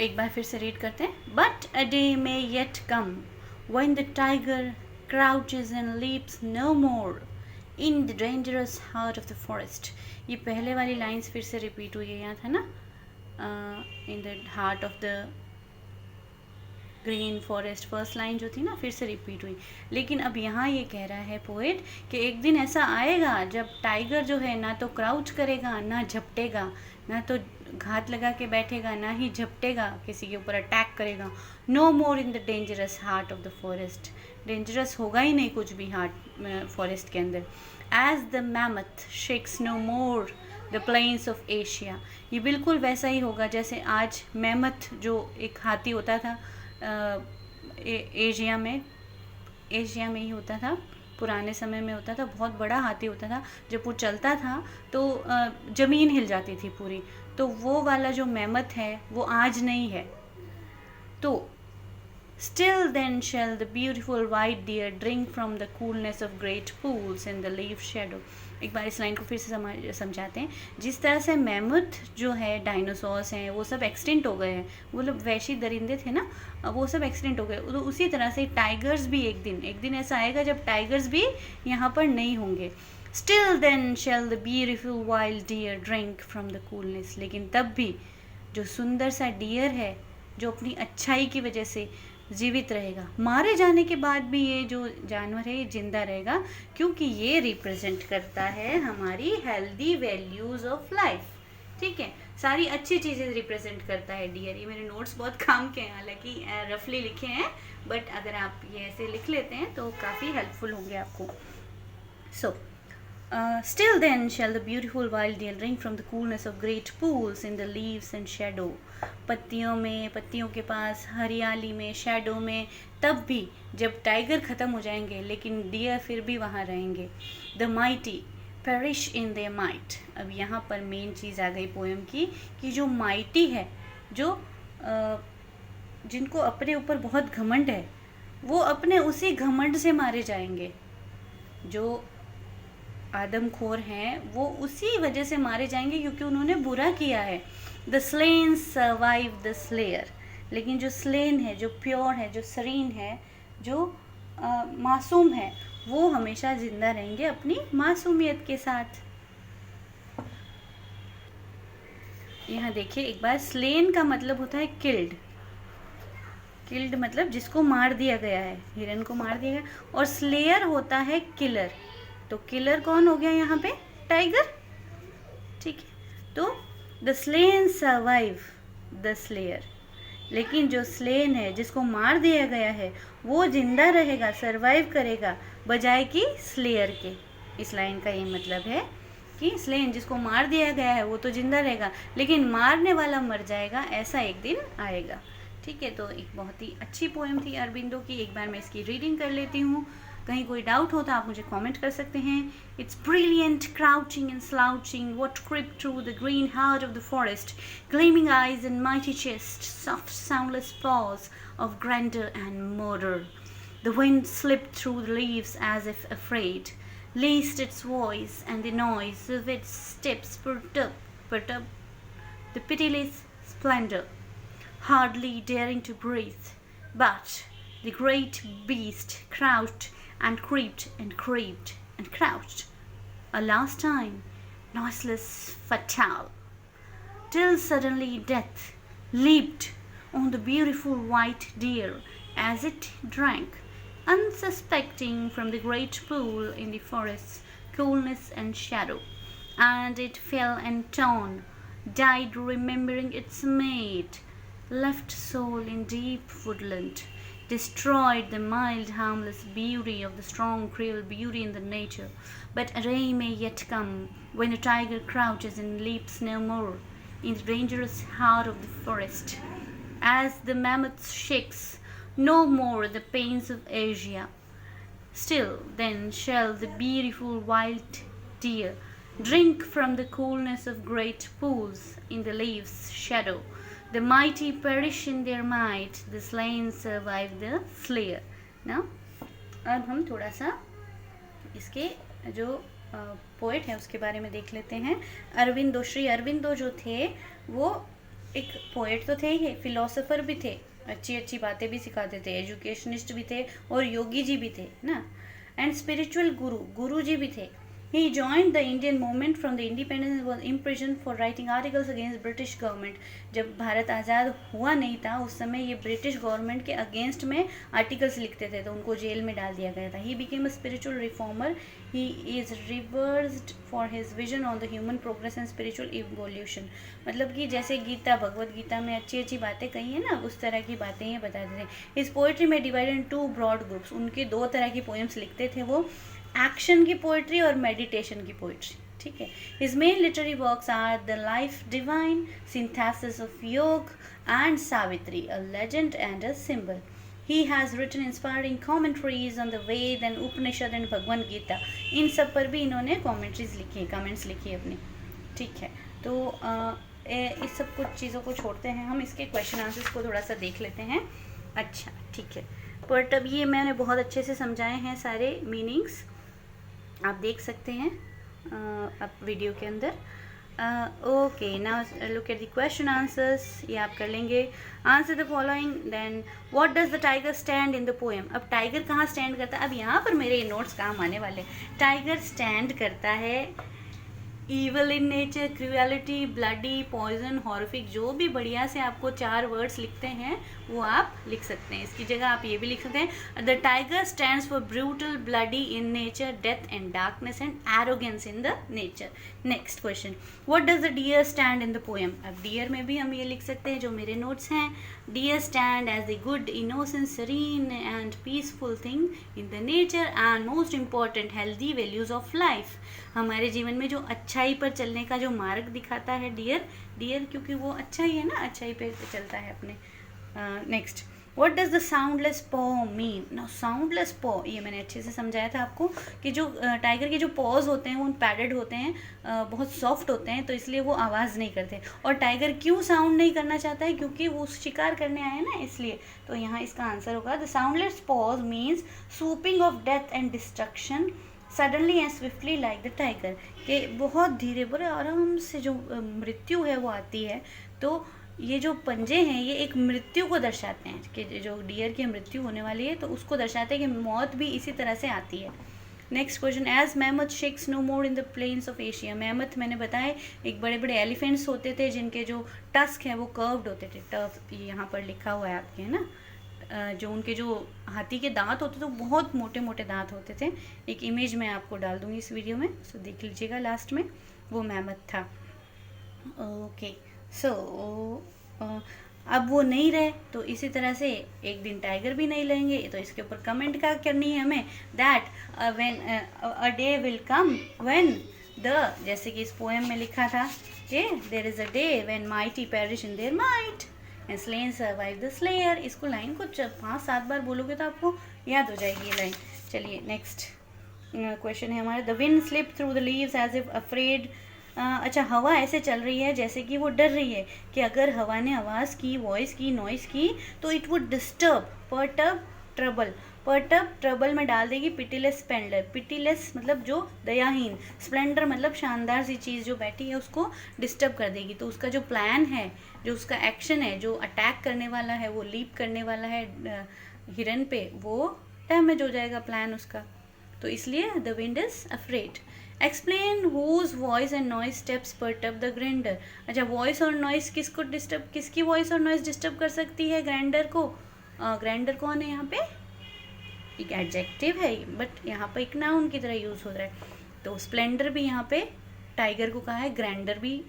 एक बार फिर से रीड करते हैं. But a day may yet come when the tiger crouches and leaps no more in the dangerous heart of the forest. ये पहले वाली लाइन्स फिर से रिपीट हुई है, यहाँ था ना, in the heart of the green forest. First line जो थी ना फिर से रिपीट हुई. लेकिन अब यहाँ ये कह रहा है पोएट कि एक दिन ऐसा आएगा जब टाइगर जो है ना तो क्राउच करेगा, ना झपटेगा, ना तो घात लगा के बैठेगा, ना ही झपटेगा, किसी के ऊपर अटैक करेगा. No more in the dangerous heart of the forest. Dangerous होगा ही नहीं कुछ भी हार्ट फॉरेस्ट के अंदर. As the mammoth shakes no more the plains of Asia. ये बिल्कुल वैसा ही होगा जैसे आज मैमथ जो एक हाथी होता था एशिया में ही होता था, पुराने समय में होता था, बहुत बड़ा हाथी होता था. जब वो चलता था तो ज़मीन हिल जाती थी पूरी. तो वो वाला जो मैमथ है वो आज नहीं है. तो Still then shall the beautiful white deer drink from the coolness of great pools in the leaf shadow. एक बार इस लाइन को फिर से समझाते हैं. जिस तरह से मैमथ जो है, डायनासोर्स हैं, वो सब एक्सटिंक्ट हो गए हैं, वो लोग वैशी दरिंदे थे ना, वो सब एक्सटिंक्ट हो गए. तो उसी तरह से टाइगर्स भी एक दिन ऐसा आएगा जब टाइगर्स भी यहाँ पर नहीं होंगे. Still then shall the beautiful wild deer drink from the coolness. लेकिन तब भी जो सुंदर सा डियर है, जो अपनी अच्छाई की वजह से जीवित रहेगा, मारे जाने के बाद भी ये जो जानवर है ये जिंदा रहेगा, क्योंकि ये रिप्रेजेंट करता है हमारी हेल्दी वैल्यूज़ ऑफ लाइफ. ठीक है, सारी अच्छी चीज़ें रिप्रेजेंट करता है डियर. ये मेरे नोट्स बहुत काम के हैं, हालांकि रफली लिखे हैं, बट अगर आप ये ऐसे लिख लेते हैं तो काफ़ी हेल्पफुल होंगे आपको. सो still then shall the beautiful wild deer drink from the coolness of great pools in the leaves and shadow. पत्तियों के पास, हरियाली में, शैडो में. तब भी जब टाइगर ख़त्म हो जाएंगे लेकिन डियर फिर भी वहाँ रहेंगे. The mighty perish in their might. अब यहाँ पर मेन चीज़ आ गई पोएम की कि जो माइटी है, जो जिनको अपने ऊपर बहुत घमंड है, वो अपने उसी घमंड से मारे जाएंगे. जो आदमखोर हैं वो उसी वजह से मारे जाएंगे क्योंकि उन्होंने बुरा किया है. The slain survive the slayer. लेकिन जो स्लेन है, जो प्योर है, जो सरीन है, जो मासूम है, वो हमेशा जिंदा रहेंगे अपनी मासूमियत के साथ. यहाँ देखिए एक बार, स्लेन का मतलब होता है किल्ड. किल्ड मतलब जिसको मार दिया गया है, हिरन को मार दिया गया. और स्लेयर होता है किलर. तो किलर कौन हो गया यहाँ पे? टाइगर. ठीक है, तो the slain survive the slayer. लेकिन जो स्लेन है, जिसको मार दिया गया है, वो जिंदा रहेगा, सरवाइव करेगा, बजाय कि स्लेयर के. इस लाइन का ये मतलब है कि स्लेन, जिसको मार दिया गया है, वो तो जिंदा रहेगा, लेकिन मारने वाला मर जाएगा, ऐसा एक दिन आएगा. ठीक है, तो एक बहुत ही अच्छी पोएम थी अरबिंदो की. एक बार मैं इसकी रीडिंग कर लेती हूँ. कहीं कोई डाउट हो तो आप मुझे कमेंट कर सकते हैं. It's brilliant, crouching and slouching, what crept through the green heart of the forest, gleaming eyes and mighty chest, soft soundless paws of grandeur and murder. The wind slipped through the leaves as if afraid, lest its voice and the noise of its steps perturb the pitiless splendor, hardly daring to breathe. But the great beast crouched and creeped and creeped and crouched a last time, noiseless, fatal, till suddenly death leaped on the beautiful white deer as it drank, unsuspecting, from the great pool in the forest's coolness and shadow. And it fell and torn, died remembering its mate, left soul in deep woodland, destroyed the mild harmless beauty of the strong cruel beauty in the nature. But a day may yet come when the tiger crouches and leaps no more in the dangerous heart of the forest, as the mammoth shakes no more the pains of Asia. Still then shall the beautiful wild deer drink from the coolness of great pools in the leaves' shadow. The mighty perish in their might, the slain survive the slayer. Now, अब हम थोड़ा सा इसके जो poet है उसके बारे में देख लेते हैं. अरविंदो, श्री अरविंदो जो थे वो एक पोएट तो थे ही, फिलोसोफर भी थे, अच्छी अच्छी बातें भी सिखाते थे, एजुकेशनिस्ट भी थे और योगी जी भी थे ना, एंड स्पिरिचुअल गुरु जी भी थे. He joined the Indian movement from the independence and was imprisoned for writing articles against British government. जब भारत आज़ाद हुआ नहीं था उस समय ये ब्रिटिश गवर्नमेंट के अगेंस्ट में आर्टिकल्स लिखते थे तो उनको जेल में डाल दिया गया था. He became a spiritual reformer. He is revered for his vision on the human progress and spiritual evolution. मतलब कि जैसे गीता, भगवत गीता में अच्छी अच्छी बातें कही है ना, उस तरह की बातें ये बताते थे. His poetry में divided in two broad groups. उनके दो तरह की पोएम्स लिखते थे वो, एक्शन की पोइट्री और मेडिटेशन की पोइट्री. ठीक है. His main literary works are the life divine, synthesis of yoga and Savitri, a legend and a symbol. He has written inspiring commentaries on the Veda and Upanishad and Bhagavad Gita. इन सब पर भी इन्होंने कॉमेंट्रीज लिखी, कमेंट्स लिखी अपनी. ठीक है. तो इस सब कुछ चीज़ों को छोड़ते हैं हम, इसके क्वेश्चन आंसर्स को थोड़ा सा देख लेते हैं. अच्छा ठीक है. बट अब ये मैंने बहुत अच्छे से समझाए हैं सारे मीनिंग्स, आप देख सकते हैं अब वीडियो के अंदर. Okay, now look at the question answers. ये आप कर लेंगे. Answer the following. Then what does the tiger stand in the poem. अब टाइगर कहाँ स्टैंड करता है, अब यहाँ पर मेरे नोट्स काम आने वाले. टाइगर स्टैंड करता है evil in nature, cruelty, bloody, poison, horrific. जो भी बढ़िया से आपको 4 वर्ड्स लिखते हैं वो आप लिख सकते हैं. इसकी जगह आप ये भी लिख सकते हैं, the tiger stands for brutal, bloody in nature, death and darkness and arrogance in the nature. Next question, what does the deer stand in the poem. अब डियर में भी हम ये लिख सकते हैं जो मेरे नोट्स हैं. Deer stand as the good, innocent, serene and peaceful thing in the nature and most important healthy values of life. हमारे जीवन में जो अच्छाई पर चलने का जो मार्ग दिखाता है डियर, क्योंकि वो अच्छा ही है ना, अच्छाई पे चलता है अपने. Next, what does the soundless पॉ मीन. नाउ साउंडलेस पॉ, ये मैंने अच्छे से समझाया था आपको कि जो टाइगर के जो पॉज होते हैं वो पैडेड होते हैं, बहुत सॉफ्ट होते हैं, तो इसलिए वो आवाज़ नहीं करते. और टाइगर क्यों साउंड नहीं करना चाहता है, क्योंकि वो शिकार करने आया है ना, इसलिए. तो यहाँ इसका आंसर होगा the soundless pause means swooping of death and destruction suddenly and swiftly like the tiger. कि बहुत धीरे बड़े आराम से जो मृत्यु है वो आती है. तो ये जो पंजे हैं ये एक मृत्यु को दर्शाते हैं कि जो डियर की मृत्यु होने वाली है तो उसको दर्शाते हैं कि मौत भी इसी तरह से आती है. Next question, as mammoth shakes no more in the plains of Asia. Mammoth मैंने बताया एक बड़े बड़े एलिफेंट्स होते थे जिनके जो टस्क हैं वो कर्व्ड होते थे. टफ यहाँ पर लिखा हुआ है आपके, है ना. जो उनके जो हाथी के दांत होते थे वो बहुत मोटे मोटे दांत होते थे. एक इमेज मैं आपको डाल दूँगी इस वीडियो में, सो देख लीजिएगा. लास्ट में वो मैमथ था. ओके, सो अब वो नहीं रहे तो इसी तरह से एक दिन टाइगर भी नहीं लेंगे. तो इसके ऊपर कमेंट क्या करनी है हमें, that when a day will come when the, जैसे कि इस पोएम में लिखा था कि there is a day when mighty perish in their might and slain survive the slayer. इसको लाइन को 5-7 बार बोलोगे तो आपको याद हो जाएगी ये लाइन. चलिए नेक्स्ट क्वेश्चन है हमारा, the wind slip through the leaves as if afraid. अच्छा, हवा ऐसे चल रही है जैसे कि वो डर रही है कि अगर हवा ने आवाज़ की, वॉइस की, नॉइस की तो it would disturb. Perturb, trouble. Perturb trouble में डाल देगी पिटीलेस स्प्लेंडर. पिटीलेस मतलब जो दयाहीन, स्प्लेंडर मतलब शानदार सी चीज़ जो बैठी है उसको डिस्टर्ब कर देगी. तो उसका जो प्लान है, जो उसका एक्शन है, जो अटैक करने वाला है, वो लीप करने वाला है हिरन पे, वो डैमेज हो जाएगा प्लान उसका. तो इसलिए the wind is afraid. Explain whose voice and noise steps perturb the grander. अच्छा, वॉइस और नॉइस किसको डिस्टर्ब, किसकी वॉइस और नॉइस डिस्टर्ब कर सकती है ग्रैंडर को. ग्रैंडर कौन है यहाँ पे, एक एडजेक्टिव है बट यहाँ पे एक नाउन की तरह यूज हो रहा है. तो स्प्लेंडर भी यहाँ पे टाइगर को कहा है, ग्रैंडर भी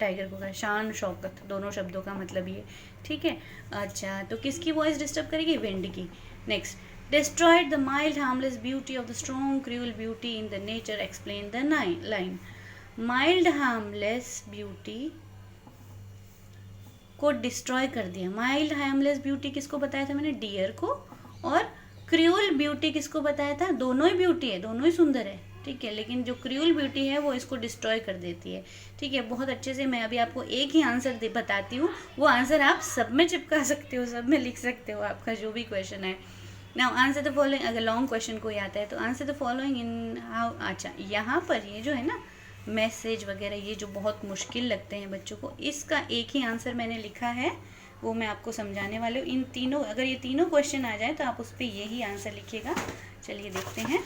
टाइगर को कहा है. शान शौकत दोनों शब्दों का मतलब ये. ठीक है. अच्छा, तो किसकी वॉइस डिस्टर्ब करेगी, विंड की. Next, destroyed the mild harmless beauty of the strong cruel beauty in the nature, explain the line. mild harmless beauty को डिस्ट्रॉय कर दिया. माइल्ड हार्मलेस ब्यूटी किसको बताया था मैंने, डियर को. और क्रूअल ब्यूटी किसको बताया था, दोनों ही ब्यूटी है, दोनों ही सुंदर है. ठीक है, लेकिन जो क्रूअल ब्यूटी है वो इसको डिस्ट्रॉय कर देती है. ठीक है, बहुत अच्छे से मैं अभी आपको एक ही आंसर बताती हूँ, वो आंसर आप सब में चिपका सकते हो, सब में लिख सकते हो, आपका जो भी क्वेश्चन है. Now answer the following. अगर लॉन्ग क्वेश्चन कोई आता है तो answer the following in how. अच्छा, यहाँ पर ये जो है ना मैसेज वगैरह, ये जो बहुत मुश्किल लगते हैं बच्चों को, इसका एक ही आंसर मैंने लिखा है, वो मैं आपको समझाने वाली हूँ। इन तीनों, अगर ये तीनों क्वेश्चन आ जाए तो आप उस पर यही आंसर लिखिएगा। चलिए देखते हैं।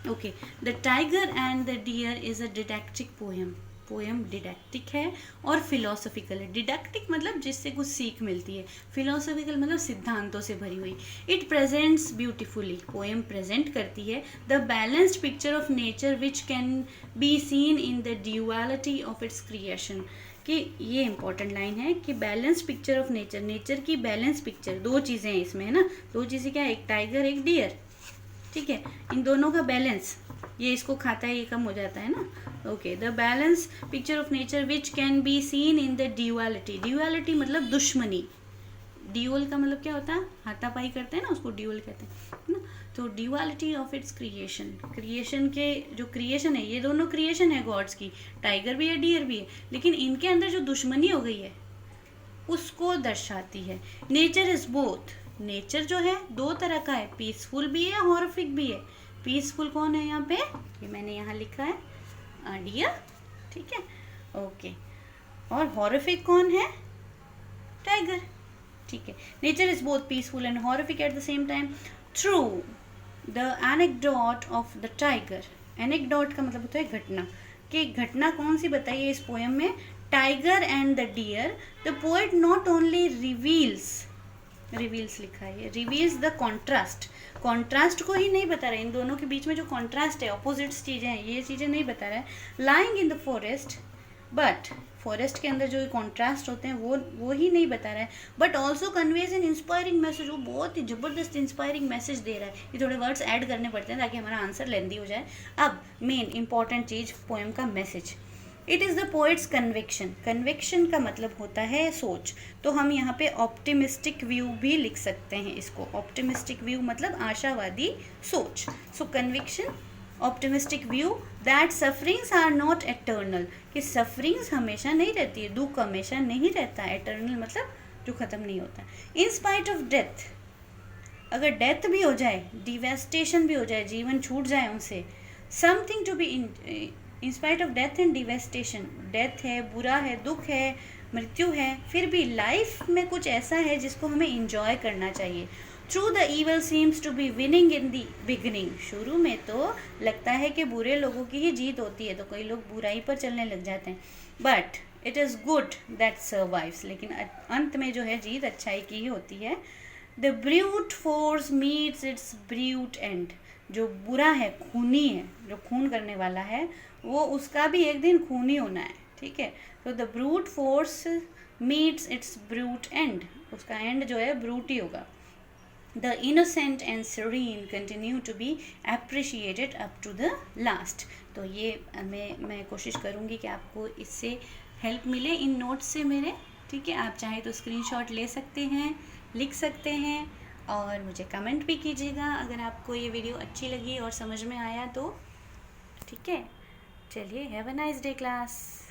Okay, the tiger and the deer is a didactic poem. Poem didactic है और फिलोसॉफिकल है। डिडैक्टिक मतलब जिससे कुछ सीख मिलती है, फिलोसॉफिकल मतलब सिद्धांतों से भरी हुई। It presents beautifully, poem present करती है the balanced picture of nature which can be seen in the duality of its creation. कि ये इंपॉर्टेंट लाइन है कि balanced picture of nature, nature की बैलेंस पिक्चर, दो चीज़ें हैं इसमें, है ना, दो चीज़ें क्या है, एक टाइगर एक डियर, ठीक है, इन दोनों का बैलेंस, ये इसको खाता है ये कम हो जाता है ना। Okay, the balance picture of nature which can be seen in the duality. Duality मतलब दुश्मनी। ड्यूअल का मतलब क्या होता है, हाथापाई करते हैं ना, उसको ड्यूअल कहते हैं ना। तो duality of its creation, creation के जो क्रिएशन है, ये दोनों क्रिएशन है गॉड्स की, टाइगर भी है डियर भी है, लेकिन इनके अंदर जो दुश्मनी हो गई है उसको दर्शाती है। नेचर इज बोथ, नेचर जो है दो तरह का है, पीसफुल भी है, हॉरिफिक भी है। पीसफुल कौन है यहाँ पे, ये मैंने यहाँ लिखा है डियर, ठीक है, ओके। और हॉरिफिक कौन है, टाइगर, ठीक है। Nature is both peaceful and horrific at the same time through the anecdote of the tiger. Anecdote का मतलब होता है घटना, कि घटना कौन सी बताइए इस पोएम में, tiger and the deer. The poet not only reveals, reveals लिखा है, रिवील्स द कॉन्ट्रास्ट, कॉन्ट्रास्ट को ही नहीं बता रहा है, इन दोनों के बीच में जो कॉन्ट्रास्ट है, ऑपोजिट्स चीज़ें हैं, ये चीज़ें नहीं बता रहा है। Lying in the forest, but forest के अंदर जो कॉन्ट्रास्ट होते हैं वो ही नहीं बता रहा है, but also conveys N inspiring message, वो बहुत ही ज़बरदस्त इंस्पायरिंग मैसेज दे रहा है। ये थोड़े वर्ड्स ऐड करने पड़ते हैं ताकि हमारा आंसर लेंदी हो जाए। अब मेन इंपॉर्टेंट चीज़, पोएम का message. It is the poets conviction, conviction का मतलब होता है सोच, तो हम यहाँ पे ऑप्टिमिस्टिक व्यू भी लिख सकते हैं इसको। ऑप्टिमिस्टिक व्यू मतलब आशावादी सोच। So conviction, optimistic view that sufferings are not eternal, कि सफरिंग्स हमेशा नहीं रहती है, दुख हमेशा नहीं रहता है। एटर्नल मतलब जो ख़त्म नहीं होता। इन स्पाइट ऑफ डेथ, अगर डेथ भी हो जाए, डिवेस्टेशन भी हो जाए, जीवन छूट जाए उनसे, something to be in spite of death and devastation, death है, बुरा है, दुख है, मृत्यु है, फिर भी लाइफ में कुछ ऐसा है जिसको हमें इंजॉय करना चाहिए। Through the evil seems to be winning in the beginning, शुरू में तो लगता है कि बुरे लोगों की ही जीत होती है, तो कई लोग बुराई पर चलने लग जाते हैं, but it is good that survives, लेकिन अंत में जो है जीत अच्छाई की ही होती है। The brute force meets it's brute and, जो बुरा है, खूनी है, जो खून करने वाला है, वो उसका भी एक दिन खूनी होना है, ठीक है। तो the brute force meets it's brute and, उसका एंड जो है ब्रूट ही होगा। The innocent and serene continue to be appreciated up to the last। तो ये मैं कोशिश करूँगी कि आपको इससे हेल्प मिले इन नोट्स से मेरे, ठीक है। आप चाहे तो स्क्रीनशॉट ले सकते हैं, लिख सकते हैं, और मुझे कमेंट भी कीजिएगा अगर आपको ये वीडियो अच्छी लगी और समझ में आया तो, ठीक है। चलिए, have a nice day class.